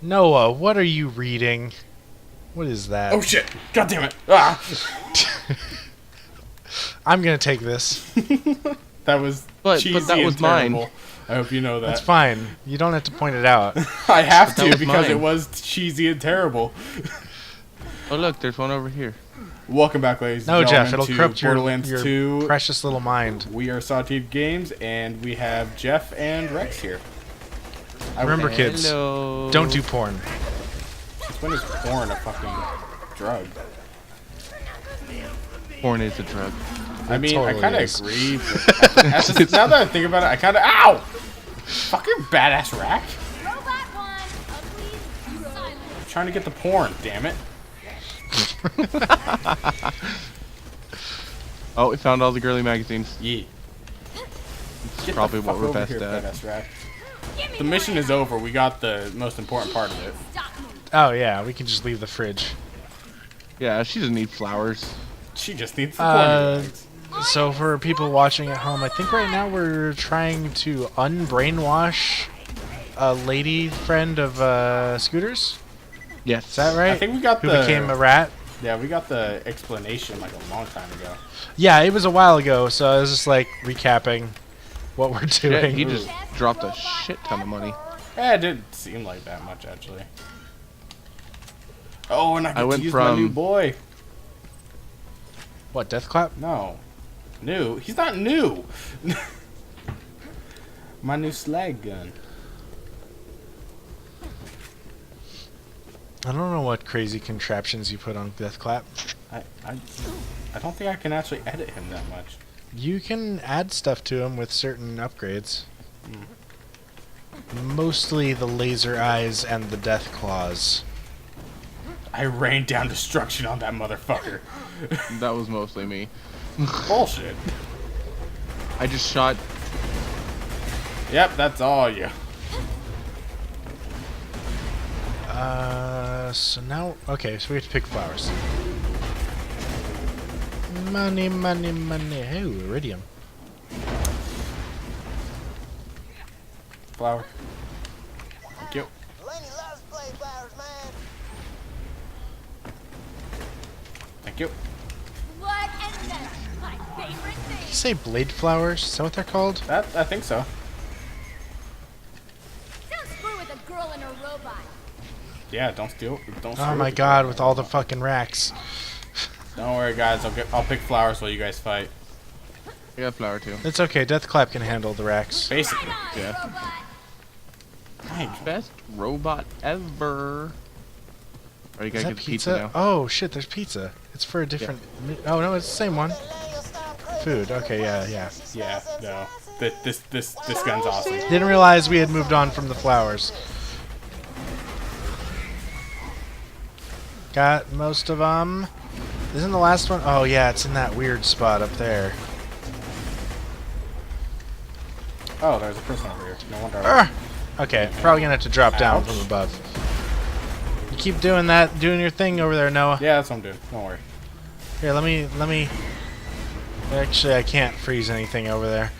Noah, what are you reading? What is that? Oh shit! God damn it! Ah! I'm gonna take this. That was cheesy but that was and mine. terrible. I hope you know that. That's fine. You don't have to point it out. I have But that to was because mine. it was cheesy and terrible. Oh look, there's one over here. Welcome back, ladies No, and Jeff, gentlemen, it'll to corrupt Borderlands your 2. precious little mind. We are Sauteed Games, and we have Jeff and Rex here. Remember, kids, Hello. don't do porn. Since when is porn a fucking drug? Porn is a drug. I mean, totally I kind of is. agree. But now that I think about it, I kind of ow! Fucking badass rack. I'm trying to get the porn. Damn it! Oh, we found all the girly magazines. Yeah. Get Probably the what fuck we're over best here, at. badass rack. The mission is over. We got the most important part of it. Oh yeah, we can just leave the fridge. Yeah, she doesn't need flowers. She just needs the porn. So for people watching at home, I think right now we're trying to unbrainwash a lady friend of Scooter's. Yes. Is that right? I think we got Who the became a rat? Yeah, we got the explanation like a long time ago. Yeah, it was a while ago, so I was just like recapping what we're Yeah, doing. he just dropped a shit ton of money. Eh, it didn't seem like that much actually. Oh, and I get went to use my new from- boy. What, death clap? No, new. He's not new. My new slag gun. I don't know what crazy contraptions you put on death clap. I don't think I can actually edit him that much. You can add stuff to him with certain upgrades. Mostly the laser eyes and the death claws. I rained down destruction on that motherfucker. That was mostly me. Bullshit. I just shot. Yep, that's all you. So now, okay, so we have to pick flowers. Money, money, money. Hey, iridium. Flower. Thank you. Lenny loves play flowers, man. Thank you. Blood and metal, my favorite thing. Did you say blade flowers? Is that what they're called? I think so. Don't screw with a girl and a robot. Yeah, don't steal. Don't. Oh screw my with the god, girl. with all the fucking racks. Don't worry, guys. I'll pick flowers while you guys fight. I got a flower too. It's okay, death clap can handle the racks. Basically. Yeah. Robot. Thank you. Best robot ever. Oh, you Is gotta that get the pizza? pizza now. Oh shit, there's pizza. It's for a different... Oh no, it's the same one. Food, okay, yeah. Yeah. No. This gun's awesome. Didn't realize we had moved on from the flowers. Got most of them. Isn't the last one? Oh yeah, it's in that weird spot up there. Oh, there's a person over here. No wonder. Arr! Okay, probably gonna have to drop down Ouch. from above. You keep doing that, doing your thing over there, Noah. Yeah, that's what I'm doing. Don't worry. Here, let me... Actually, I can't freeze anything over there.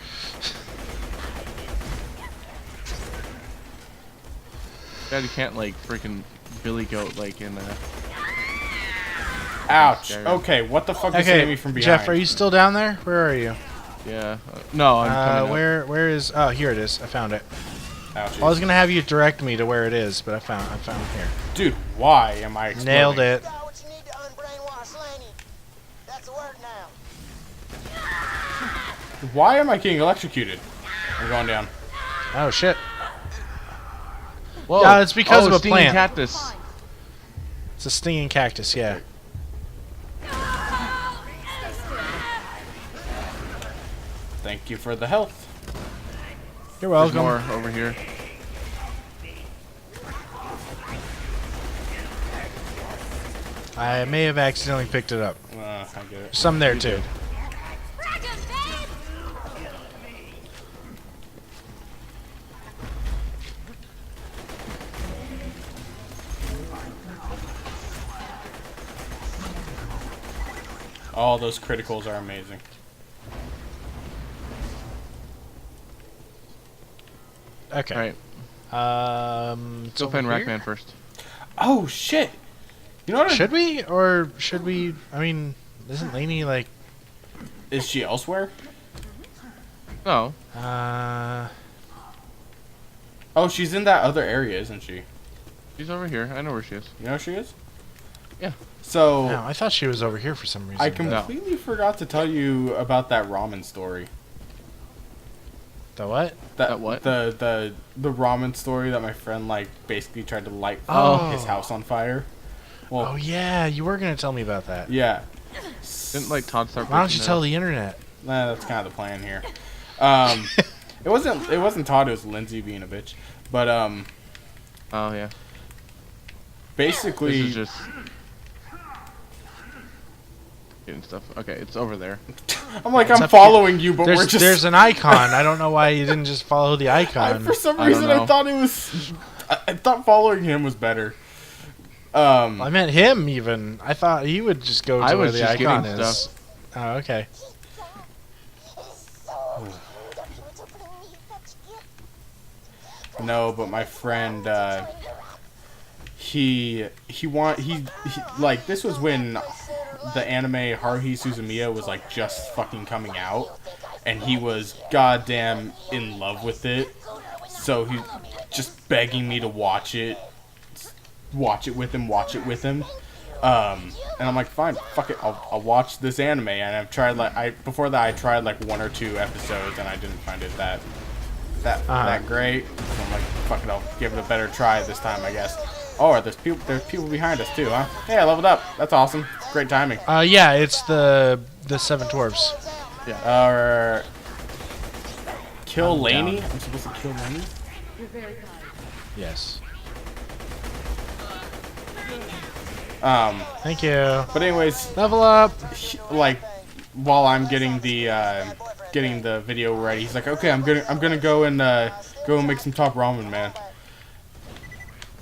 God, you can't like freaking Billy Goat like in Ouch. Skyrim. Okay, what the fuck is hitting me from behind? Jeff, are you still down there? Where are you? yeah. No, I'm coming up. Where is... Oh, here it is. I found it. Ouch. I was gonna have you direct me to where it is, but I found it here. Dude, why am I exploding? Nailed it. Got what you need to unbrainwash Lenny. That's a word now. Why am I getting electrocuted? I'm going down. Oh shit. Whoa. Yeah, it's because of a stinging plant. cactus. It's a stinging cactus, yeah. Thank you for the health. You're There's welcome. more over here. I may have accidentally picked it up. I get it. Some there too. Dragon, babe. All those criticals are amazing. Okay. Alright, It's go over find here? Rackman first. Oh shit! You know what? Should we? Or should we? I mean, isn't Lainey like... Is she elsewhere? No. Oh, she's in that other area, isn't she? She's over here. I know where she is. You know where she is? Yeah. So No, I thought she was over here for some reason. I but- completely forgot to tell you about that ramen story. The what? That what? The ramen story that my friend like basically tried to light Oh. his house on fire. Well, Oh yeah, you were gonna tell me about that. yeah. Didn't like Todd start? Why don't you freaking tell out? the internet? Nah, that's kind of the plan here. It wasn't Todd. It was Lindsay being a bitch. But Oh yeah. basically, This is just getting stuff. Okay, it's over there. I'm like It's I'm up here. following you, but we're There's just. there's an icon. I don't know why you didn't just follow the icon. For some I reason, don't I know. thought it was. I thought following him was better. I meant him even. I thought he would just go to I where was the just icon getting is. stuff. Oh, okay. No, but my friend, he like this was when the anime Haruhi Suzumiya was like just fucking coming out, and he was goddamn in love with it. So he's just begging me to watch it with him. And I'm like, fine, fuck it, I'll watch this anime. And I've tried before that I tried like 1 or 2 episodes, and I didn't find it that great. So I'm like, fuck it, I'll give it a better try this time, I guess. Oh, there's people behind us too, huh? Hey, I leveled up. That's awesome. Great timing. Yeah, it's the 7 dwarves. Kill I'm Lainey. down. I'm supposed to kill Lainey. Yes. But Thank you. anyways, Level up. like while I'm getting the video ready, he's like, okay, I'm gonna go and make some top ramen, man.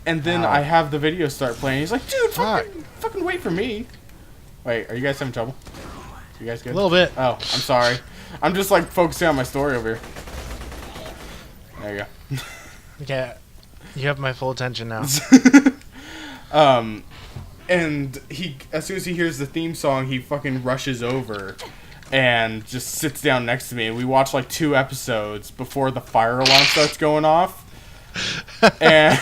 And then Wow. I have the video start playing. He's like, dude, fucking wait for me. Wait, are you guys having trouble? You guys good? A little bit. Oh, I'm sorry. I'm just like focusing on my story over here. There you go. Okay. You have my full attention now. And he, as soon as he hears the theme song, he fucking rushes over and just sits down next to me. And we watch like 2 episodes before the fire alarm starts going off. And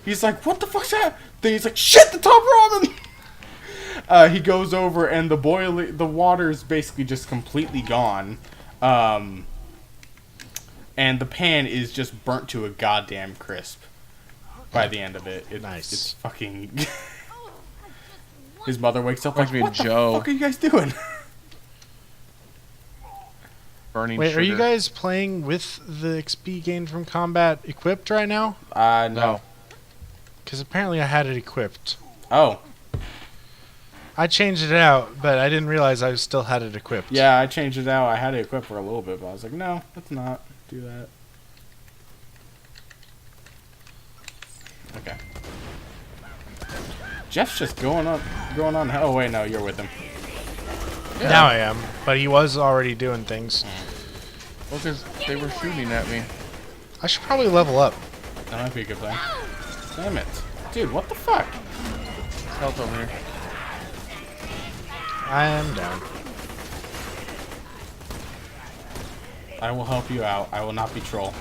he's like, "What the fuck's that?" Then he's like, "Shit, the top ramen!" He goes over and the water's basically just completely gone. And the pan is just burnt to a goddamn crisp by the end of it. Nice. It's fucking... His mother wakes up Reminds like, me of what the Joe. fuck are you guys doing? Burning Wait, sugar. are you guys playing with the XP gained from combat equipped right now? No. Because apparently I had it equipped. Oh. I changed it out, but I didn't realize I still had it equipped. Yeah, I changed it out. I had it equipped for a little bit, but I was like, no, let's not do that. Okay. Jeff's just going on. Oh, wait, no, you're with him. Yeah. Now I am, but he was already doing things. Well, because they were shooting at me. I should probably level up. That might be a good plan. Damn it. Dude, what the fuck? Health over here. I am down. I will help you out. I will not be troll.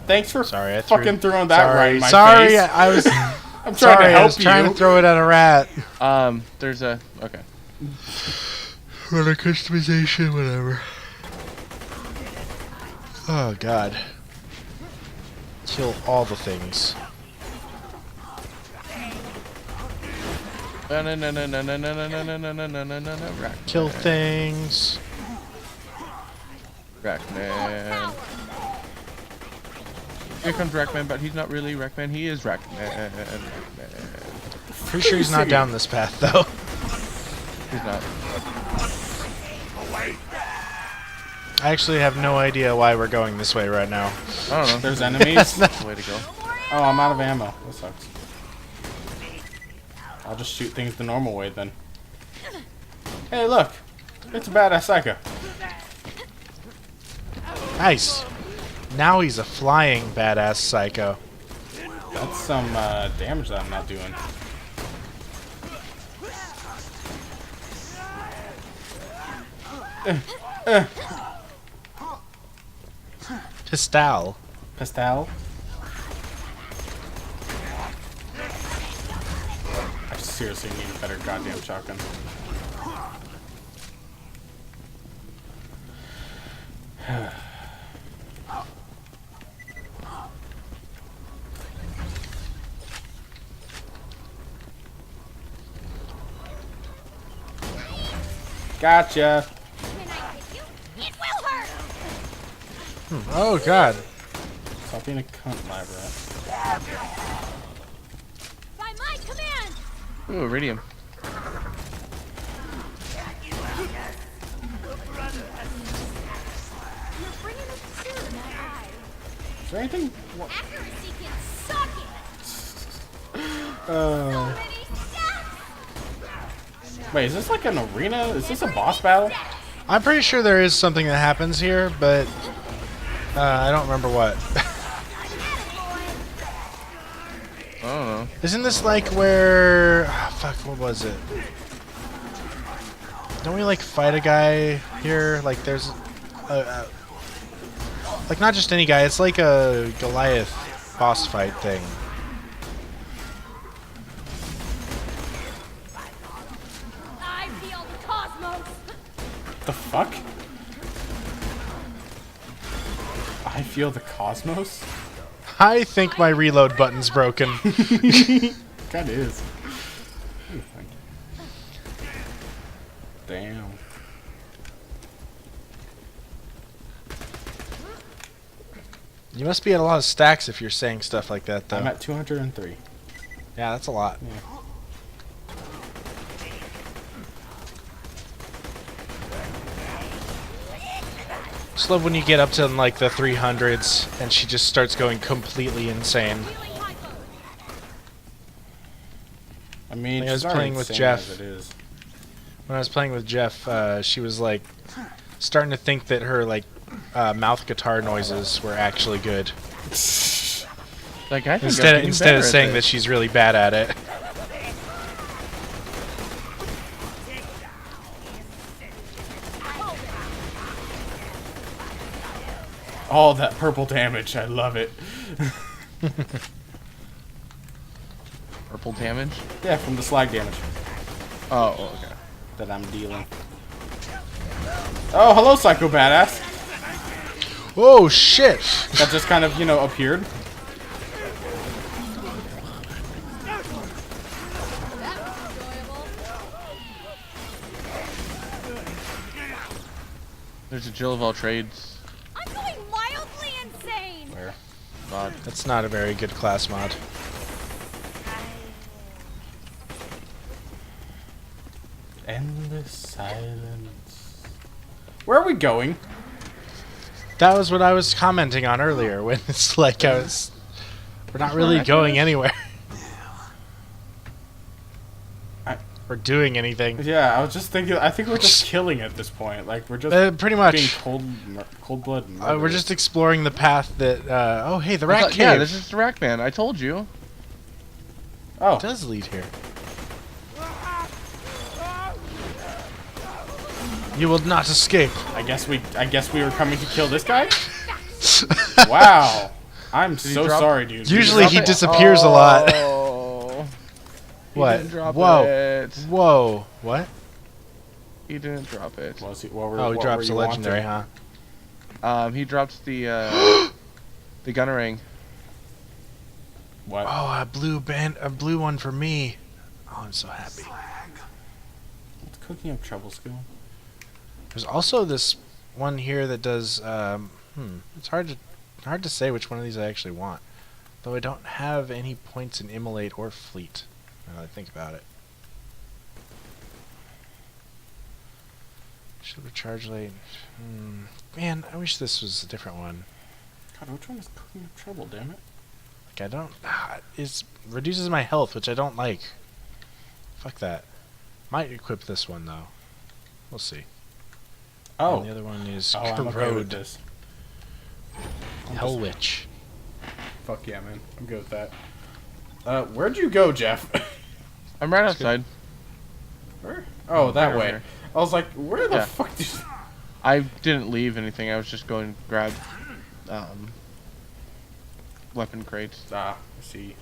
Thanks for Sorry, I fucking throwing that right in my sorry, face. I was. I'm trying sorry, to help I was trying you. to throw it at a rat. There's a... Okay. What a customization, whatever. Oh god. Kill all the things. Kill things. Rackman. Here comes Rackman, but he's not really Rackman. He is Rackman. Pretty sure he's not down this path though. He's not. I actually have no idea why we're going this way right now. I don't know. There's enemies. Way to go. Oh, I'm out of ammo. That sucks. I'll just shoot things the normal way then. Hey, look. It's a badass psycho. Nice. Now he's a flying badass psycho. That's some damage that I'm not doing. Pistol. Pastel. I seriously need a better goddamn shotgun. Gotcha. Can I hit you? It will hurt. Oh god. Stop being a cunt, Labra. By my command. Ooh, iridium. You're bringing a tear to my eye. Is there anything? Accuracy can suck it. So Uh, many steps. wait, is this like an arena? Is this a boss battle? I'm pretty sure there is something that happens here, but I don't remember what. I don't know. Isn't this like where... fuck, what was it? Don't we like fight a guy here? Like there's like not just any guy, it's like a Goliath boss fight thing. I feel the cosmos. The fuck? I feel the cosmos? I think my reload button's broken. Kinda is. Ooh, thank you. Damn. You must be at a lot of stacks if you're saying stuff like that, though. I'm at 203. Yeah, that's a lot. Yeah. Just love when you get up to like the 300s and she just starts going completely insane. Healing hypo. I mean, I was she's already playing with insane Jeff. as it is. When I was playing with Jeff, she was like starting to think that her like mouth guitar noises were actually good. Like I think Instead of saying that she's really bad at it. Oh, that purple damage. I love it. purple damage. Yeah, from the slag damage Oh, okay. that I'm dealing. Oh, hello, Psycho Badass. Oh shit! That just kind of, you know, appeared. There's a Jill of all trades. I'm going mildly insane. Where? God. That's not a very good class mod. Endless silence. Where are we going? That was what I was commenting on earlier when it's like we're not really going anywhere. Or doing anything. Yeah, I was just thinking. I think we're just killing at this point. Like we're just Pretty being much. cold blood. We're just exploring the path that. Oh, hey, the rat cave. Yeah, this is the Rack Man. I told you. Oh, It does lead here. You will not escape. I guess we were coming to kill this guy. Wow, I'm so drop- sorry, dude. Usually he drop it? disappears a lot. Oh. He What? didn't drop Whoa. it. Whoa. What? He didn't drop it. Was he, Oh, he drops a legendary, huh? He dropped the the gunner ring. What? Oh, a blue one for me. Oh, I'm so happy. What's cooking up trouble skill? There's also this one here that does. It's hard to say which one of these I actually want, though I don't have any points in Immolate or Fleet. Now that I think about it. Should recharge late. Man, I wish this was a different one. God, which one is cooking up trouble? Damn it! Like I don't. It reduces my health, which I don't like. Fuck that. Might equip this one though. We'll see. Oh, And the other one is I'm okay with Corrode. this. Hell Witch. Fuck yeah, man. I'm good with that. Where'd you go, Jeff? I'm right outside. Where? Oh, that Right way. over here. I was like, where the Yeah. fuck did you... I didn't leave anything. I was just going to grab weapon crates. Ah, I see.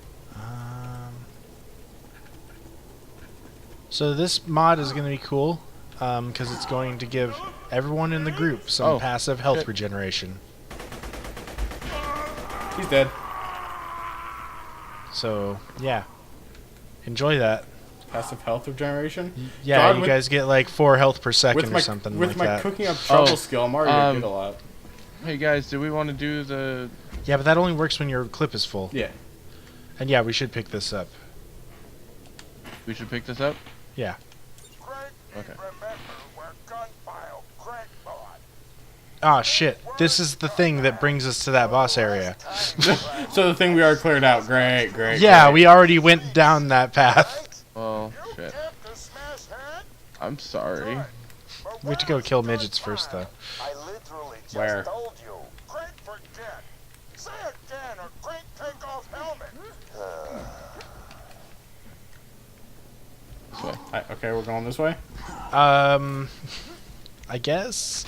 So this mod is going to be cool because it's going to give everyone in the group some Oh, passive health shit. regeneration. He's dead. So, yeah. Enjoy that. Passive health regeneration? Yeah, God, you with- guys get like 4 health per second my, or something with like my that. cooking up trouble Oh, skill, I'm already good a um, lot. Hey guys, do we want to do the? Yeah, but that only works when your clip is full. Yeah. And yeah, we should pick this up. We should pick this up. Yeah. Okay. Ah, shit. This is the thing that brings us to that boss area. So the thing we already cleared out. Great. Yeah, great. we already went down that path. Oh shit. I'm sorry. We have to go kill midgets first, though. I literally just Where? told you. Great forget. Say again or great take off helmet. This way. Okay, we're going this way? I guess?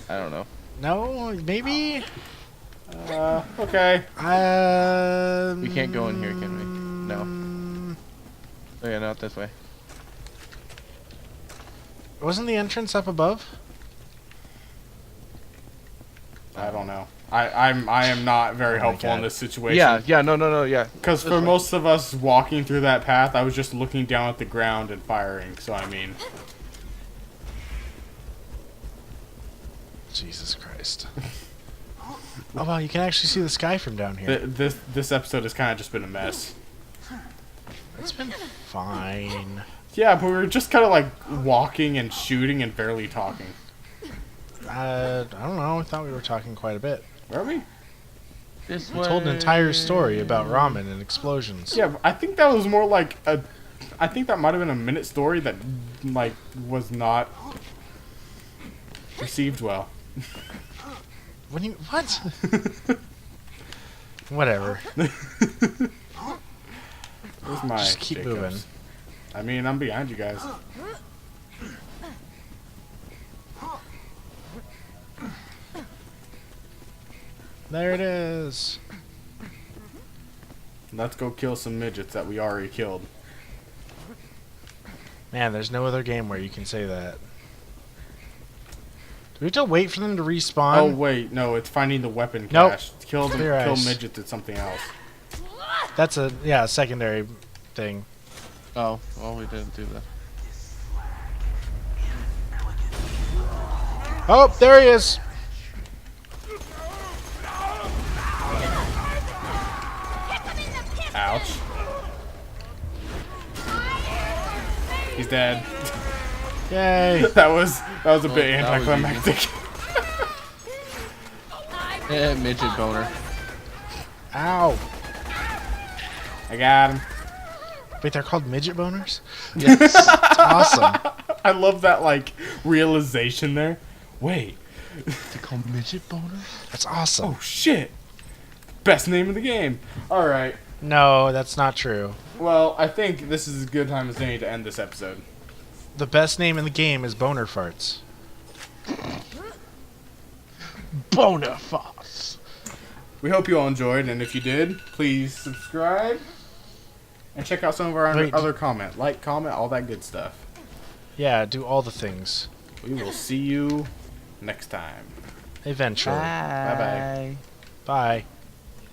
I don't know. No? Maybe? Okay. We can't go in here, can we? No. Oh yeah, not this way. Wasn't the entrance up above? I don't know. I am not very Oh my helpful in God. this situation. Yeah, no, yeah. Because for most of us walking through that path, I was just looking down at the ground and firing. So I mean, Jesus Christ. Oh wow, you can actually see the sky from down here. this episode has kind of just been a mess. It's been fine. Yeah, but we were just kind of like walking and shooting and barely talking. I don't know. I thought we were talking quite a bit. Were we? This We told an entire story about ramen and explosions. Yeah, but I think that was more like a. I think that might have been a minute story that like was not received well. What do you, what? Whatever. Where's my Just keep Jacobs? moving. I mean, I'm behind you guys. There it is. Let's go kill some midgets that we already killed. Man, there's no other game where you can say that. Do we have to wait for them to respawn? Oh wait, no, it's finding the weapon Nope. cache. Kill them, Clear kill ice. midgets. It's something else. That's a secondary thing. Oh, well, we didn't do that. Oh, there he is. Ouch. He's dead. Yay. that was a bit that was anticlimactic. Midget boner. Ow. I got him. Wait, they're called midget boners? Yes. That's awesome. I love that like realization there. Wait. They call midget boner? That's awesome. Oh shit. Best name of the game. All right. No, that's not true. Well, I think this is as good time as any to end this episode. The best name in the game is Boner Farts. Boner farts. We hope you all enjoyed, and if you did, please subscribe and check out some of our Wait. other comment, all that good stuff. Yeah, do all the things. We will see you next time. Eventually. Bye-bye. Bye.